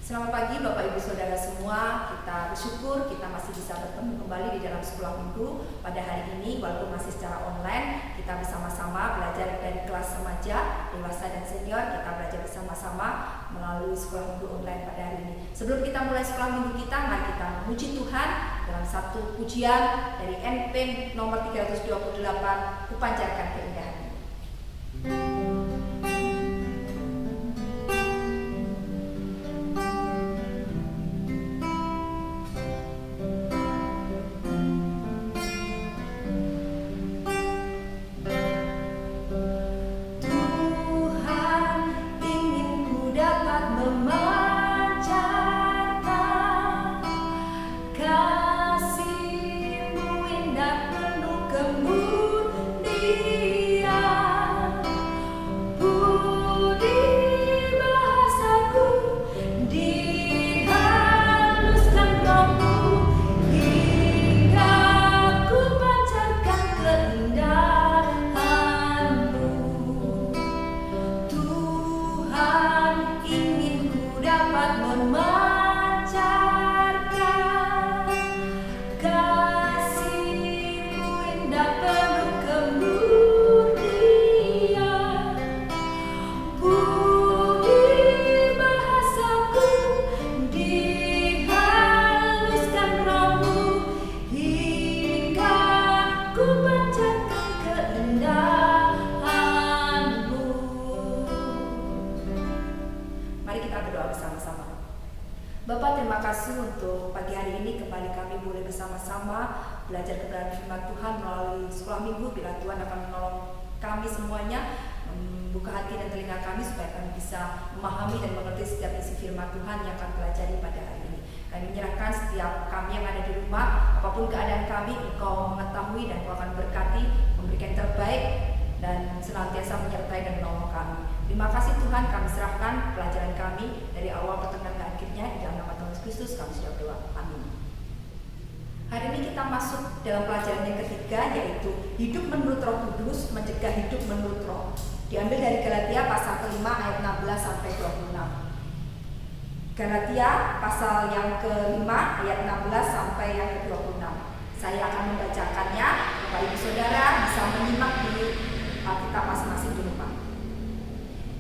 Selamat pagi Bapak Ibu Saudara semua. Kita bersyukur kita masih bisa bertemu kembali di dalam sekolah minggu pada hari ini. Walaupun masih secara online, kita bersama-sama belajar dari kelas remaja, dewasa dan senior. Kita belajar bersama-sama melalui sekolah minggu online pada hari ini. Sebelum kita mulai sekolah minggu kita, mari kita memuji Tuhan dalam satu pujian dari NP nomor 328, Kupancarkan Keindahan-Mu. Bapak, terima kasih untuk pagi hari ini kembali kami boleh bersama-sama belajar kebenaran firman Tuhan melalui sekolah minggu. Bila Tuhan akan menolong kami semuanya membuka hati dan telinga kami supaya kami bisa memahami dan mengerti setiap isi firman Tuhan yang akan pelajari pada hari ini. Kami menyerahkan setiap kami yang ada di rumah, apapun keadaan kami, Engkau mengetahui dan Engkau akan berkati, memberikan yang terbaik dan senantiasa menyertai dan menolong kami. Terima kasih Tuhan, kami serahkan pelajaran kami dari awal ke tengah dan akhirnya di dalam nama Tuhan Yesus Kristus kami sudah berdoa. Amin. Hari ini kita masuk dalam pelajaran yang ketiga, yaitu hidup menurut Roh Kudus mencegah hidup menurut roh. Diambil dari Galatia pasal ke-5 ayat 16 sampai 26. Galatia pasal yang ke-5 ayat 16 sampai yang ke-26. Saya akan membacakannya. Bapak Ibu Saudara bisa menyimak di Alkitab masing-masing di rumah.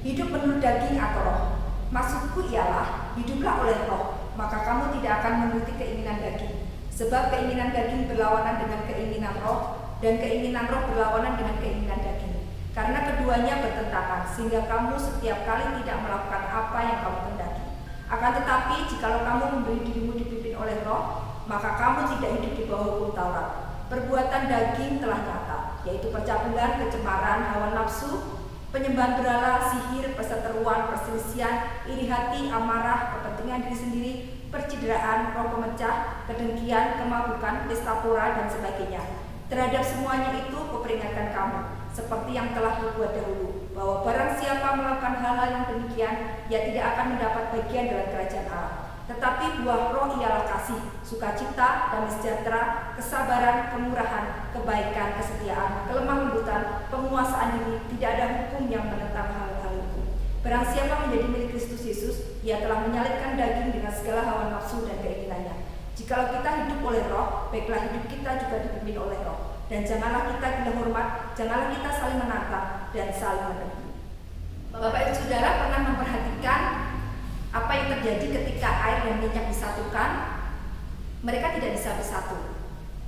Hidup menurut daging atau roh. Maksudku ialah, hiduplah oleh roh, maka kamu tidak akan menuruti keinginan daging. Sebab keinginan daging berlawanan dengan keinginan roh, dan keinginan roh berlawanan dengan keinginan daging. Karena keduanya bertentangan, sehingga kamu setiap kali tidak melakukan apa yang kamu kehendaki. Akan tetapi, jikalau kamu memberi dirimu dipimpin oleh roh, maka kamu tidak hidup di bawah hukum Taurat. Perbuatan daging telah nyata, yaitu percabulan, kecemaran, hawa nafsu, penyembahan berhala, sihir, perseteruan, perselisihan, iri hati, amarah, kepentingan diri sendiri, percideraan, roh pemecah, kedengkian, kemabukan, pesta pora, dan sebagainya. Terhadap semuanya itu kuperingatkan kamu, seperti yang telah kubuat dahulu, bahwa barang siapa melakukan hal-hal yang demikian, ia tidak akan mendapat bagian dalam kerajaan Allah. Tetapi buah roh ialah kasih, sukacita, damai sejahtera, kesabaran, kemurahan, kebaikan, kesetiaan, kelemah lembutan, penguasaan diri. Tidak ada hukum yang menentang hal-hal itu. Barang siapa menjadi milik Kristus Yesus, ia telah menyalitkan daging dengan segala hawa nafsu dan keinginannya. Jikalau kita hidup oleh roh, baiklah hidup kita juga dipimpin oleh roh. Dan janganlah kita gila hormat, janganlah kita saling menantang dan saling menegur. Bapak Ibu Saudara pernah memperhatikan apa yang terjadi ketika air dan minyak disatukan? Mereka tidak bisa bersatu.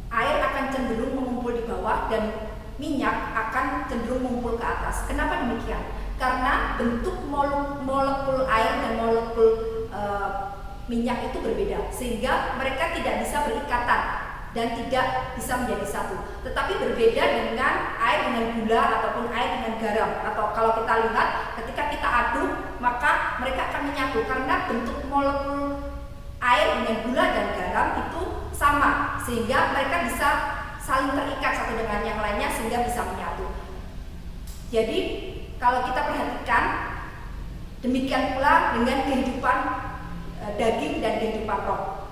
Air akan cenderung mengumpul di bawah dan minyak akan cenderung mengumpul ke atas. Kenapa demikian? Karena bentuk molekul air dan molekul minyak itu berbeda, sehingga mereka tidak bisa berikatan dan tidak bisa menjadi satu. Tetapi berbeda dengan air dengan gula ataupun air dengan garam. Atau kalau kita lihat ketika kita aduk, maka mereka akan menyatu karena bentuk molekul air dengan gula dan garam itu sama, sehingga mereka bisa saling terikat satu dengan yang lainnya sehingga bisa menyatu. Jadi kalau kita perhatikan, demikian pula dengan kehidupan daging dan kehidupan roh.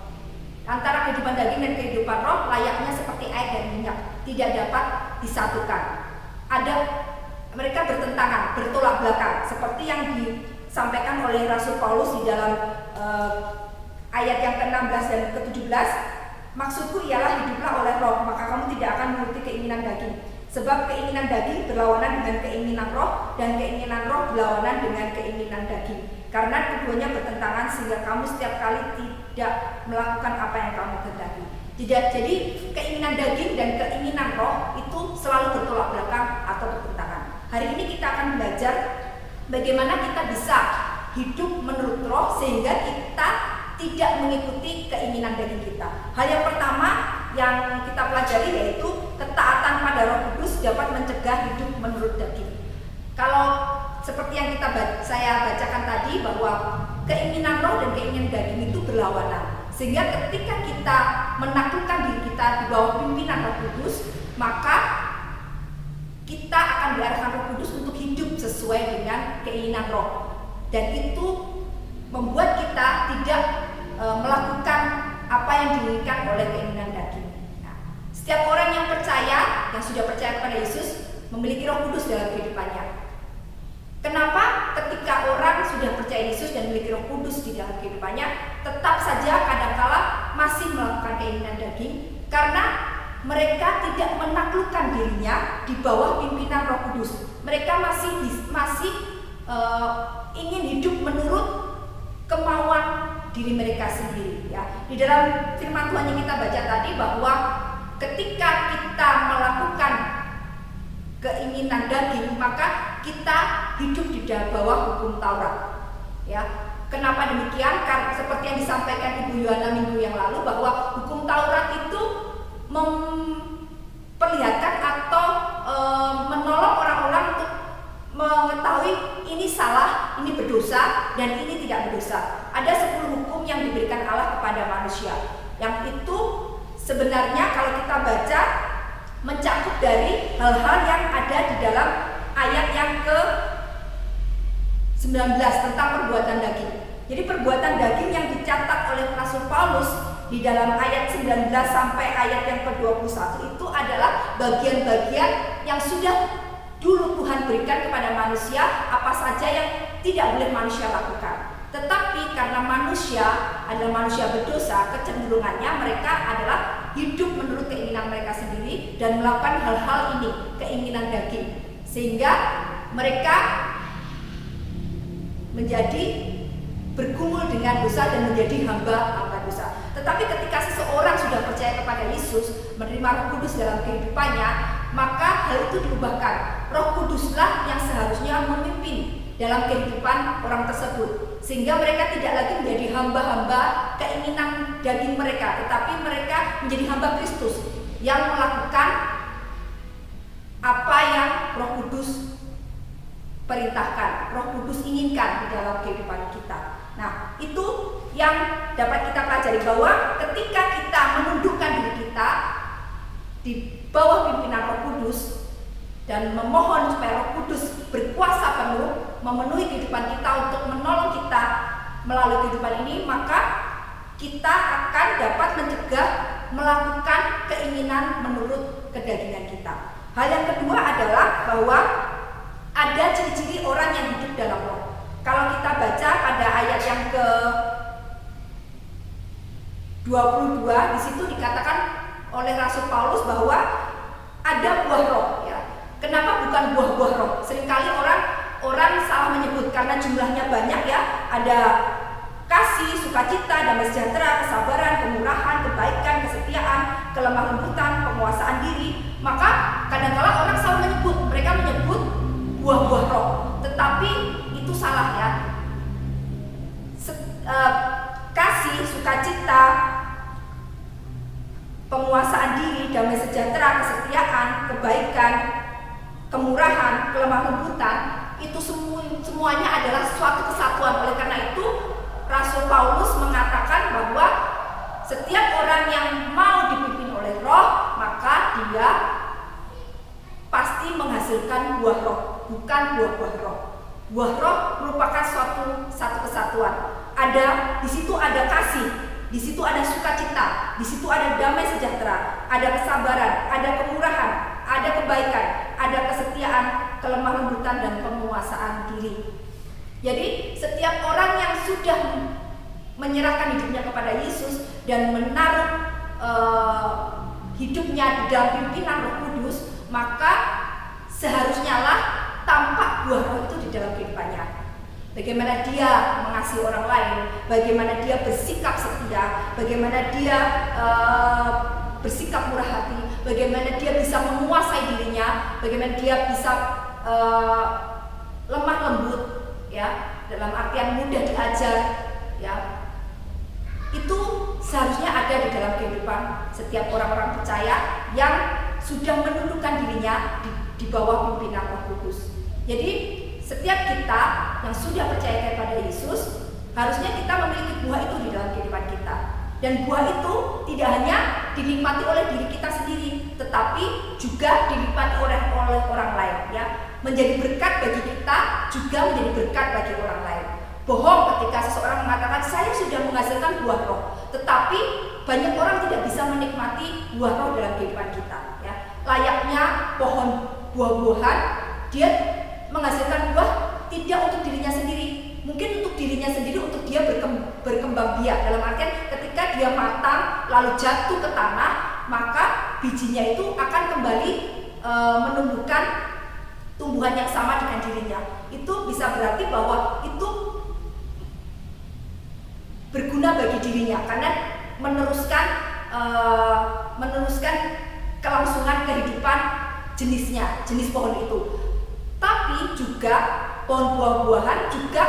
Antara kehidupan daging dan kehidupan roh layaknya seperti air dan minyak, tidak dapat disatukan. Mereka bertentangan, bertolak belakang, seperti yang disampaikan oleh Rasul Paulus di dalam ayat yang ke-16 dan ke-17, maksudku ialah hiduplah oleh roh, maka kamu tidak akan menuruti keinginan daging. Sebab keinginan daging berlawanan dengan keinginan roh, dan keinginan roh berlawanan dengan keinginan daging. Karena keduanya bertentangan sehingga kamu setiap kali tidak melakukan apa yang kamu kehendaki. Jadi keinginan daging dan keinginan roh itu selalu bertolak belakang atau bertentangan. Hari ini kita akan belajar bagaimana kita bisa hidup menurut roh sehingga kita tidak mengikuti keinginan daging kita. Hal yang pertama yang kita pelajari yaitu ketaatan pada Roh Kudus dapat mencegah hidup menurut daging. Kalau seperti yang saya bacakan tadi bahwa keinginan roh dan keinginan daging itu berlawanan, sehingga ketika kita menaklukkan diri kita di bawah pimpinan Roh Kudus, maka kita akan diarahkan Roh Kudus untuk hidup sesuai dengan keinginan roh, dan itu membuat kita tidak melakukan apa yang diinginkan oleh keinginan daging. Nah, setiap orang yang percaya, yang sudah percaya kepada Yesus, memiliki Roh Kudus dalam kehidupannya. Kenapa ketika orang sudah percaya Yesus dan memiliki Roh Kudus di dalam kehidupannya, tetap saja kadangkala masih melakukan keinginan daging? Karena mereka tidak menaklukkan dirinya di bawah pimpinan Roh Kudus. Mereka masih ingin hidup menurut kemauan diri mereka sendiri, ya. Di dalam firman Tuhan yang kita baca tadi bahwa ketika kita melakukan keinginan daging, maka kita hidup di bawah hukum Taurat, ya. Kenapa demikian? Karena seperti yang disampaikan Ibu Yohana minggu yang lalu bahwa hukum Taurat itu memperlihatkan atau menolong orang-orang untuk mengetahui ini salah, ini berdosa, dan ini tidak berdosa. Ada 10 hukum yang diberikan Allah kepada manusia, yang itu sebenarnya kalau kita baca mencakup dari hal-hal yang ada di dalam ayat yang ke-19 tentang perbuatan daging. Jadi perbuatan daging yang dicatat oleh Rasul Paulus di dalam ayat 19 sampai ayat yang ke-21 itu adalah bagian-bagian yang sudah dulu Tuhan berikan kepada manusia, apa saja yang tidak boleh manusia lakukan. Tetapi karena manusia adalah manusia berdosa, kecenderungannya mereka adalah hidup menurut keinginan mereka sendiri dan melakukan hal-hal ini, keinginan daging, sehingga mereka menjadi bergumul dengan dosa dan menjadi hamba dosa. Tetapi ketika seseorang sudah percaya kepada Yesus, menerima Roh Kudus dalam kehidupannya, maka hal itu diubahkan. Roh Kuduslah yang seharusnya memimpin dalam kehidupan orang tersebut, sehingga mereka tidak lagi menjadi hamba-hamba keinginan daging mereka, tetapi mereka menjadi hamba Kristus yang melakukan apa yang Roh Kudus perintahkan, Roh Kudus inginkan di dalam kehidupan kita. Nah, itu yang dapat kita pelajari, bahwa ketika kita menundukkan diri kita di bawah pimpinan Roh Kudus dan memohon supaya Roh Kudus berkuasa penuh memenuhi kehidupan kita untuk menolong kita melalui kehidupan ini, maka kita akan dapat mencegah melakukan keinginan menurut kedagingan kita. Hal yang kedua adalah bahwa ada ciri-ciri orang yang hidup dalam roh. Kalau kita baca pada ayat yang ke-22, di situ dikatakan oleh Rasul Paulus bahwa ada buah roh, ya. Kenapa bukan buah-buah roh? Seringkali orang salah menyebut karena jumlahnya banyak, ya. Ada kasih, sukacita, damai sejahtera, kesabaran, kemurahan, kebaikan, kesetiaan, kelemah lembutan, penguasaan diri. Maka kadang-kala orang salah menyebut, mereka menyebut buah-buah roh, tetapi itu salah, ya. Kasih, sukacita, penguasaan diri, damai sejahtera, kesetiaan, kebaikan, kemurahan, kelemah lembutan, itu semuanya adalah suatu kesatuan. Oleh karena itu Rasul Paulus mengatakan bahwa setiap orang yang mau dipimpin oleh roh, maka dia pasti menghasilkan buah roh, bukan buah-buah roh. Buah roh merupakan satu kesatuan. Di situ ada kasih, di situ ada sukacita, di situ ada damai sejahtera, ada kesabaran, ada kemurahan, ada kebaikan, ada kesetiaan, kelemah lembutan, dan penguasaan diri. Jadi setiap orang yang sudah menyerahkan hidupnya kepada Yesus dan menaruh hidupnya di dalam pimpinan Roh Kudus, maka seharusnya lah tampak buah roh itu di dalam kehidupannya. Bagaimana dia mengasihi orang lain, bagaimana dia bersikap setia, bagaimana dia bersikap murah hati, bagaimana dia bisa menguasai dirinya, bagaimana dia bisa lemah lembut, ya, dalam artian mudah diajar, ya. Itu seharusnya ada di dalam kehidupan setiap orang-orang percaya yang sudah menundukkan dirinya di bawah pimpinan Roh Kudus. Jadi setiap kita yang sudah percaya kepada Yesus, harusnya kita memiliki buah itu di dalam kehidupan kita. Dan buah itu tidak hanya dinikmati oleh diri kita sendiri, tetapi juga dinikmati oleh orang lain, ya. Menjadi berkat bagi kita, juga menjadi berkat bagi orang lain. Bohong ketika seseorang mengatakan saya sudah menghasilkan buah roh, tetapi banyak orang tidak bisa menikmati buah roh dalam kehidupan kita, ya. Layaknya pohon buah-buahan, dia menghasilkan buah tidak untuk dirinya sendiri, mungkin untuk dirinya sendiri, untuk dia berkembang biak. Dalam artian ketika dia matang lalu jatuh ke tanah, maka bijinya itu akan kembali menumbuhkan tumbuhan yang sama dengan dirinya. Itu bisa berarti bahwa itu berguna bagi dirinya karena meneruskan kelangsungan kehidupan jenis pohon itu. Tapi juga pohon buah-buahan juga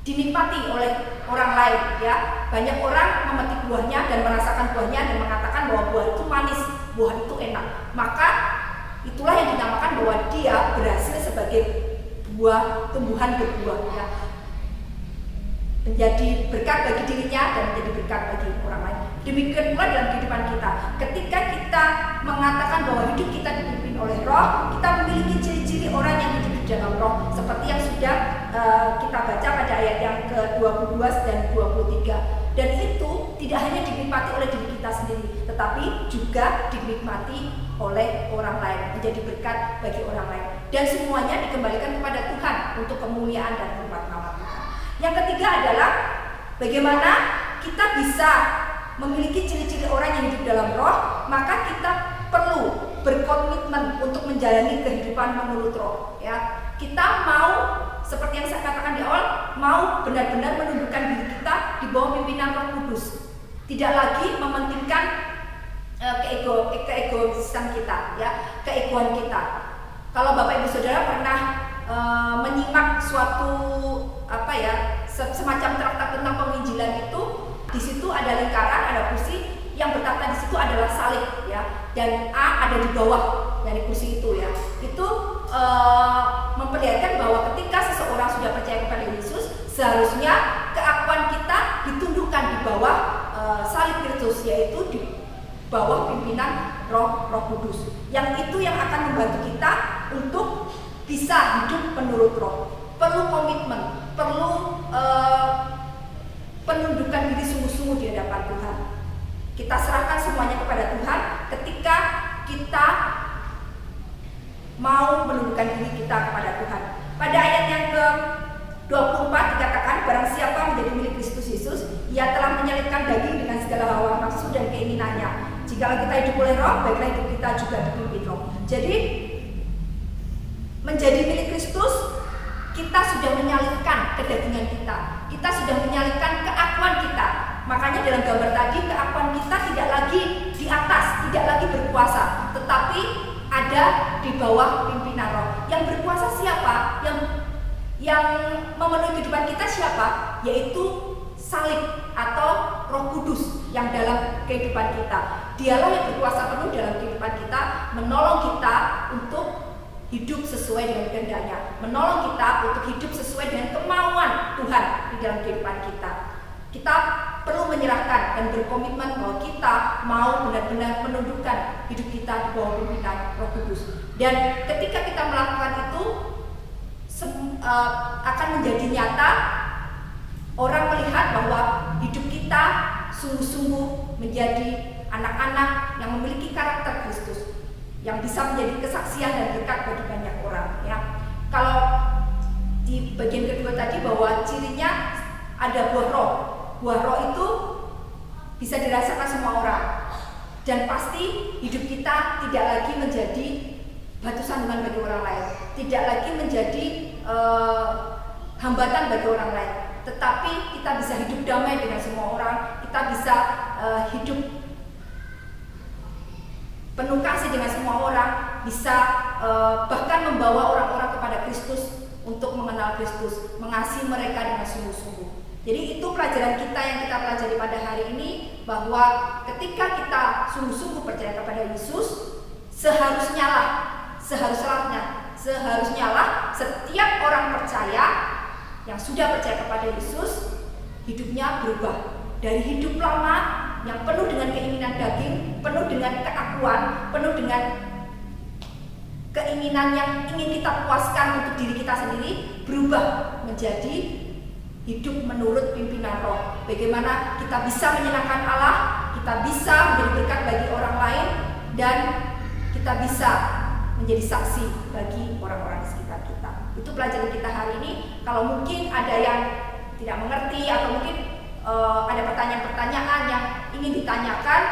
dinikmati oleh orang lain, ya. Banyak orang memetik buahnya dan merasakan buahnya dan mengatakan bahwa buah itu manis, buah itu enak. Maka itulah yang dinamakan bahwa dia berhasil sebagai buah tumbuhan berbuah, ya. Menjadi berkat bagi dirinya dan menjadi berkat bagi orang lain. Demikian pula dalam kehidupan kita. Ketika kita mengatakan bahwa hidup kita dipimpin oleh Roh, kita memiliki ciri-ciri orang yang hidup di dalam Roh, seperti yang sudah kita baca pada ayat yang ke-22 dan 23. Dan itu tidak hanya dinikmati oleh diri kita sendiri, tetapi juga dinikmati oleh orang lain, menjadi berkat bagi orang lain. Dan semuanya dikembalikan kepada Tuhan untuk kemuliaan dan hormat nama Tuhan. Yang ketiga adalah bagaimana kita bisa memiliki ciri-ciri orang yang hidup dalam Roh, maka kita perlu berkomitmen untuk menjalani kehidupan menurut Roh, ya. Kita mau, seperti yang saya katakan di awal, mau benar-benar menundukkan diri kita di bawah pimpinan Roh Kudus. Tidak lagi mementingkan keegoisan kita, ya, keegoan kita. Kalau Bapak Ibu Saudara pernah menyimak suatu semacam traktat tentang penginjilan itu, di situ ada lingkaran, ada kursi, yang bertata di situ adalah salib, ya, dan A ada di bawah dari kursi itu, ya. Itu memperlihatkan bahwa ketika seseorang sudah percaya kepada Yesus, seharusnya keakuan kita ditundukkan di bawah salib Kristus, yaitu di bawah pimpinan Roh Kudus. Yang itu yang akan membantu kita untuk bisa hidup menurut Roh. Perlu komitmen, perlu penundukan diri sungguh-sungguh di hadapan Tuhan. Kita serahkan semuanya kepada Tuhan ketika kita mau menundukkan diri kita kepada Tuhan. Pada ayat yang ke-24 dikatakan, barang siapa menjadi milik Kristus Yesus, ia telah menyalibkan daging dengan segala hawa nafsu dan keinginannya. Jika kita hidup oleh Roh, baiklah hidup kita juga dipimpin Roh. Jadi menjadi milik Kristus, kita sudah menyalibkan kedagingan kita. Kita sudah menyalibkan keakuan kita. Makanya dalam gambar tadi, keakuan kita tidak lagi di atas, tidak lagi berkuasa, tetapi ada di bawah pimpinan Roh. Yang berkuasa siapa? Yang memenuhi kehidupan kita siapa? Yaitu salib atau Roh Kudus yang dalam kehidupan kita. Dialah yang berkuasa penuh dalam kehidupan kita, menolong kita untuk hidup sesuai dengan kehendaknya, menolong kita untuk hidup sesuai dengan kemauan Tuhan di dalam kehidupan kita. Kita perlu menyerahkan dan berkomitmen bahwa kita mau benar-benar menundukkan hidup kita di bawah pimpinan Roh Kudus. Dan ketika kita melakukan itu, akan menjadi nyata. Orang melihat bahwa hidup kita sungguh-sungguh menjadi anak-anak yang memiliki karakter Kristus, yang bisa menjadi kesaksian dan berkat bagi banyak orang, ya. Kalau di bagian kedua tadi bahwa cirinya ada buah roh, Buah roh itu bisa dirasakan semua orang. Dan pasti hidup kita tidak lagi menjadi batu sandungan bagi orang lain, tidak lagi menjadi hambatan bagi orang lain, tetapi kita bisa hidup damai dengan semua orang, kita bisa hidup penuh kasih dengan semua orang, bisa bahkan membawa orang-orang kepada Kristus untuk mengenal Kristus, mengasihi mereka dengan sungguh-sungguh. Jadi itu pelajaran kita yang kita pelajari pada hari ini, bahwa ketika kita sungguh-sungguh percaya kepada Yesus, seharusnya lah setiap orang percaya yang sudah percaya kepada Yesus, hidupnya berubah dari hidup lama yang penuh dengan keinginan daging, penuh dengan keakuan, penuh dengan keinginan yang ingin kita puaskan untuk diri kita sendiri, berubah menjadi hidup menurut pimpinan roh. Bagaimana kita bisa menyenangkan Allah, kita bisa menjadi berkat bagi orang lain, dan kita bisa menjadi saksi bagi orang-orang di sekitar kita. Itu pelajaran kita hari ini. Kalau mungkin ada yang tidak mengerti atau mungkin ada pertanyaan-pertanyaan yang ingin ditanyakan,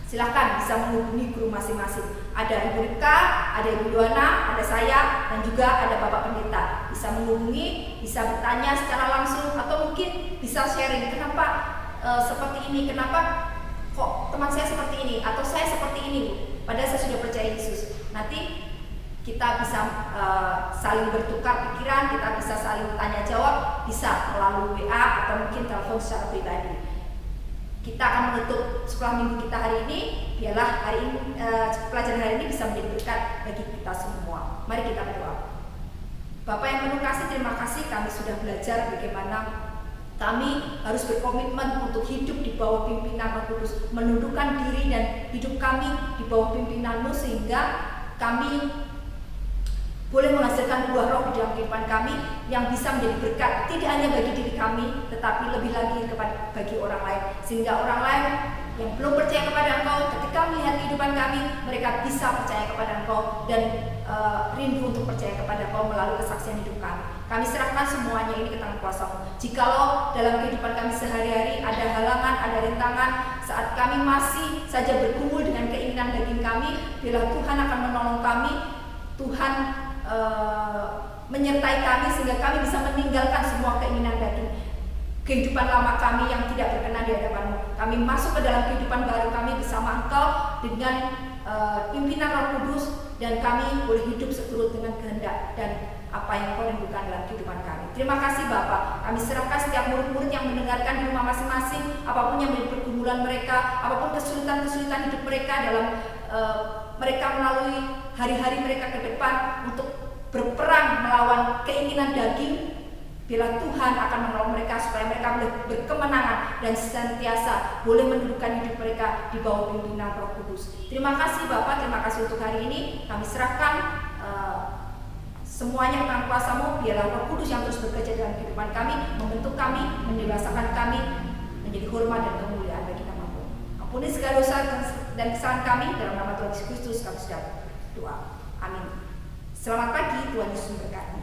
silakan bisa menghubungi guru masing-masing. Ada Ibu Rika, ada Ibu Luana, ada saya, dan juga ada Bapak Pendeta. Bisa menghubungi, bisa bertanya secara langsung, atau mungkin bisa sharing kenapa seperti ini, kenapa kok teman saya seperti ini, atau saya seperti ini, padahal saya sudah percaya Yesus. Nanti kita bisa saling bertukar pikiran, kita bisa saling tanya jawab, bisa melalui WA atau mungkin telepon secara pribadi. Kita akan menutup sekolah minggu kita hari ini. Biarlah hari ini pelajaran hari ini bisa menjadi berkat bagi kita semua. Mari kita berdoa. Bapak yang penuh kasih, terima kasih kami sudah belajar bagaimana kami harus berkomitmen untuk hidup di bawah pimpinan Roh Kudus, menundukkan diri dan hidup kami di bawah pimpinan-Mu, sehingga kami boleh menghasilkan buah roh di dalam kehidupan kami yang bisa menjadi berkat tidak hanya bagi diri kami, tetapi lebih lagi bagi orang lain, sehingga orang lain yang belum percaya kepada Engkau, ketika melihat kehidupan kami, mereka bisa percaya kepada Engkau dan rindu untuk percaya kepada Engkau melalui kesaksian hidup kami. Kami serahkan semuanya ini ke tangan kuasa-Mu. Jikalau dalam kehidupan kami sehari-hari ada halangan, ada rintangan, saat kami masih saja bergumul dengan keinginan daging kami, biarlah Tuhan akan menolong kami. Tuhan menyertai kami sehingga kami bisa meninggalkan semua keinginan daging, kehidupan lama kami yang tidak berkenan di hadapan-Mu. Kami masuk ke dalam kehidupan baru kami bersama Engkau dengan pimpinan Roh Kudus, dan kami boleh hidup seturut dengan kehendak dan apa yang Kau rindukan dalam kehidupan kami. Terima kasih Bapak. Kami serahkan setiap murid-murid yang mendengarkan di rumah masing-masing, apapun yang menjadi pergumulan mereka, apapun kesulitan-kesulitan hidup mereka dalam mereka melalui hari-hari mereka ke depan untuk berperang melawan keinginan daging. Bila Tuhan akan menolong mereka supaya mereka boleh berkemenangan dan senantiasa boleh mendudukkan hidup mereka di bawah pimpinan Roh Kudus. Terima kasih Bapak, terima kasih untuk hari ini. Kami serahkan semuanya ke tangan kuasa-Mu. Biarlah Roh Kudus yang terus bekerja dalam kehidupan kami, membentuk kami, mendewasakan kami menjadi hormat dan kemuliaan bagi nama-Mu. Ampuni segala dosa dan kesalahan kami, dalam nama Tuhan Yesus Kristus kami sudah berdoa. Amin. Selamat pagi, Tuhan Yesus memberkati.